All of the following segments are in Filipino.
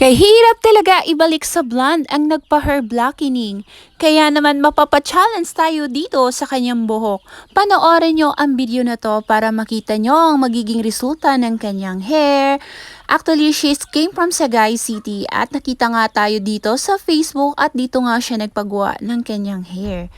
Kay hirap talaga ibalik sa blonde ang nagpa-hair blackening. Kaya naman mapapa-challenge tayo dito sa kanyang buhok. Panoorin nyo ang video na to para makita nyo ang magiging resulta ng kanyang hair. Actually, she came from Sagay City at nakita nga tayo dito sa Facebook at dito nga siya nagpagawa ng kanyang hair.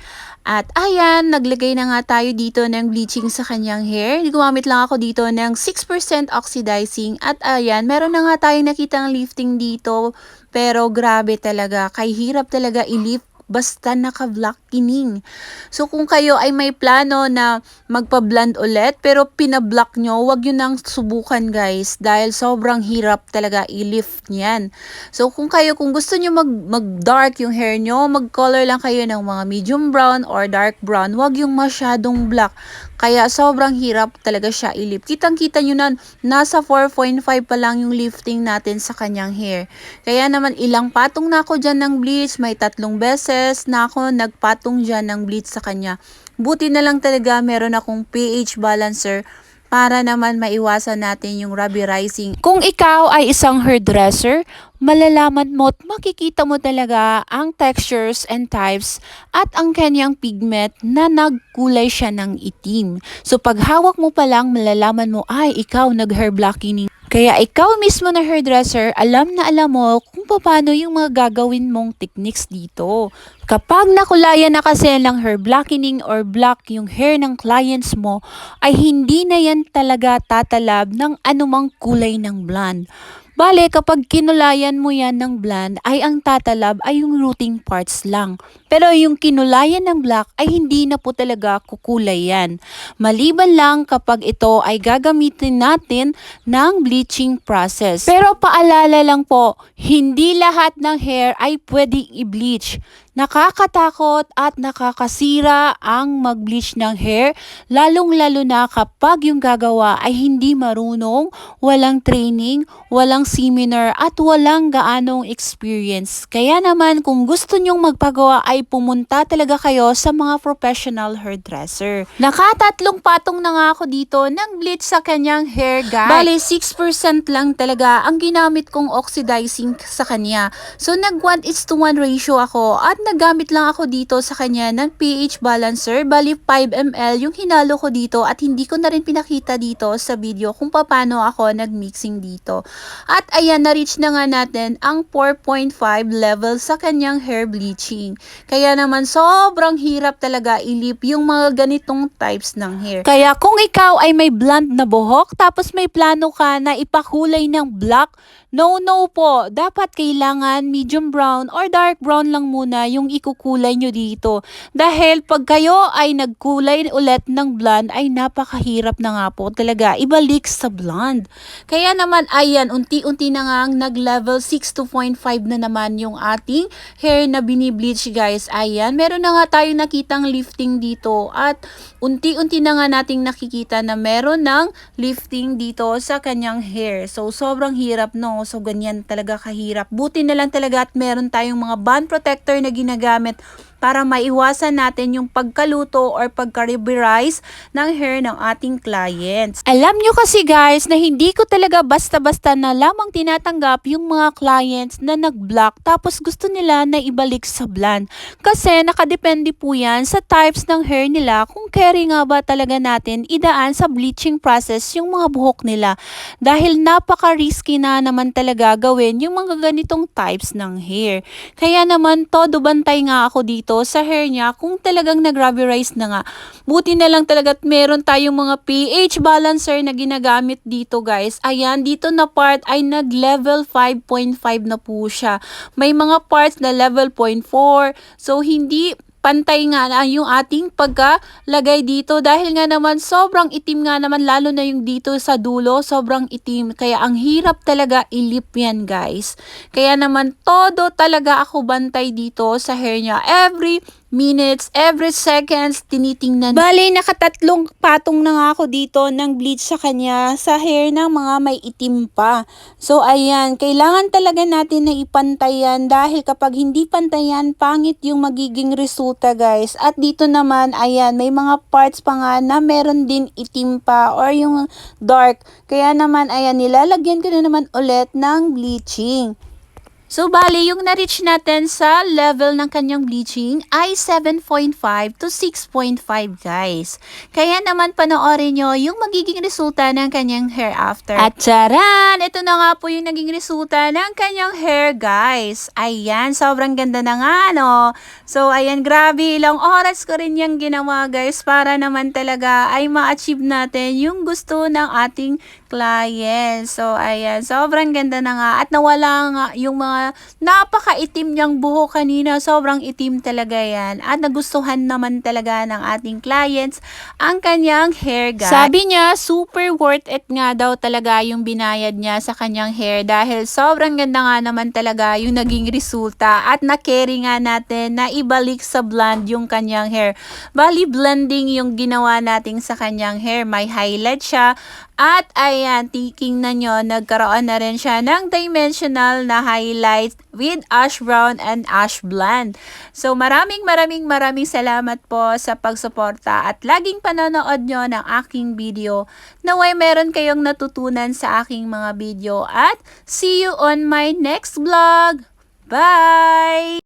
At ayan, naglagay na nga tayo dito ng bleaching sa kanyang hair. Gumamit lang ako dito ng 6% oxidizing. At ayan, meron na nga tayong nakitang lifting dito. Pero grabe talaga, kay hirap talaga i-lift basta naka-blackening. So kung kayo ay may plano na magpa-blend ulit pero pinablock nyo, wag yun nang subukan guys dahil sobrang hirap talaga i-lift niyan. So kung gusto nyo mag-dark yung hair nyo, mag-color lang kayo ng mga medium brown or dark brown, wag yung masyadong black. Kaya sobrang hirap talaga siya i-lift. Kitang-kita nyo na nasa 4.5 pa lang yung lifting natin sa kanyang hair. Kaya naman ilang patong na ako dyan ng bleach, may 3 beses na ako nagpatong dyan ng bleach sa kanya. Buti na lang talaga meron akong pH balancer para naman maiwasan natin yung rubberizing. Kung ikaw ay isang hairdresser, malalaman mo at makikita mo talaga ang textures and types at ang kanyang pigment na nagkulay siya ng itim. So pag hawak mo pa lang, malalaman mo ay ikaw nag-hair blackening. Kaya ikaw mismo na hairdresser, alam na alam mo kung paano yung mga gagawin mong techniques dito. Kapag nakulayan na kasi ng hair blackening or black yung hair ng clients mo, ay hindi na yan talaga tatalab ng anumang kulay ng blonde. Bale, kapag kinulayan mo yan ng blonde, ay ang tatalab ay yung rooting parts lang. Pero yung kinulayan ng black ay hindi na po talaga kukulay yan. Maliban lang kapag ito ay gagamitin natin ng bleaching process. Pero paalala lang po, hindi lahat ng hair ay pwedeng i-bleach. Nakakatakot at nakakasira ang mag-bleach ng hair, lalong-lalo na kapag yung gagawa ay hindi marunong, walang training, walang seminar at walang gaanong experience. Kaya naman kung gusto nyong magpagawa ay pumunta talaga kayo sa mga professional hairdresser. Nakatatlong patong na nga ako dito ng bleach sa kanyang hair guys. Bale 6% lang talaga ang ginamit kong oxidizing sa kanya. So nag 1:1 ratio ako at nagamit lang ako dito sa kanya ng pH balancer. Bali 5 ml yung hinalo ko dito at hindi ko na rin pinakita dito sa video kung paano ako nag-mixing dito. At ayan, na-reach na nga natin ang 4.5 level sa kanyang hair bleaching. Kaya naman sobrang hirap talaga ilip yung mga ganitong types ng hair. Kaya kung ikaw ay may blonde na buhok tapos may plano ka na ipakulay ng black, no po, dapat kailangan medium brown or dark brown lang muna yung ikukulay nyo dito. Dahil pag kayo ay nagkulay ulit ng blonde ay napakahirap na nga po talaga ibalik sa blonde. Kaya naman ayan, unti-unti na nga nag-level 6.5 na naman yung ating hair na binibleach guys. Ayan, meron na nga tayong nakitang lifting dito at unti-unti na nga nating nakikita na meron ng lifting dito sa kanyang hair. So sobrang hirap no. So ganyan talaga kahirap. Buti na lang talaga at meron tayong mga bond protector na ginagamit para maiwasan natin yung pagkaluto or pagka-rubberize ng hair ng ating clients. Alam nyo kasi guys na hindi ko talaga basta-basta na lamang tinatanggap yung mga clients na nag-block tapos gusto nila na ibalik sa blonde. Kasi nakadepende po yan sa types ng hair nila kung carry nga ba talaga natin idaan sa bleaching process yung mga buhok nila. Dahil napaka-risky na naman talaga gawin yung mga ganitong types ng hair. Kaya naman todo bantay nga ako dito sa hair niya kung talagang nag-rubberize na nga. Buti na lang talaga at meron tayong mga pH balancer na ginagamit dito guys. Ayan, dito na part ay nag-level 5.5 na po siya. May mga parts na level 0.4. So hindi pantay nga na yung ating pagkalagay dito dahil nga naman sobrang itim nga naman lalo na yung dito sa dulo sobrang itim kaya ang hirap talaga ilip yan guys. Kaya naman todo talaga ako bantay dito sa hair niya every minutes, every seconds, tinitingnan. Bale, nakatatlong patong na nga ako dito ng bleach sa kanya sa hair ng mga may itim pa. So, ayan, kailangan talaga natin na ipantayan dahil kapag hindi pantayan, pangit yung magiging resulta, guys. At dito naman, ayan, may mga parts pa nga na meron din itim pa or yung dark. Kaya naman, ayan, nilalagyan ko na naman ulit ng bleaching. So, bali, yung na-reach natin sa level ng kanyang bleaching ay 7.5 to 6.5, guys. Kaya naman panoorin nyo yung magiging resulta ng kanyang hair after. At charan! Ito na nga po yung naging resulta ng kanyang hair, guys. Ayan, sobrang ganda na nga, no? So, ayan, grabe. Ilang oras ko rin yung ginawa, guys, para naman talaga ay ma-achieve natin yung gusto ng ating client. So, ayan, sobrang ganda na nga. At nawala nga yung mga napakaitim niyang buhok kanina. Sobrang itim talaga yan. At nagustuhan naman talaga ng ating clients ang kanyang hair, guys. Sabi niya, super worth it nga daw talaga yung binayad niya sa kanyang hair dahil sobrang ganda nga naman talaga yung naging resulta at na-carry nga natin na ibalik sa blonde yung kanyang hair. Bali, blending yung ginawa natin sa kanyang hair. May highlight siya at ayan, tiking na nyo, nagkaroon na rin siya ng dimensional na highlight with ash brown and ash blonde. So maraming salamat po sa pagsuporta at laging panonood nyo ng aking video. Naway meron kayong natutunan sa aking mga video at see you on my next vlog. Bye!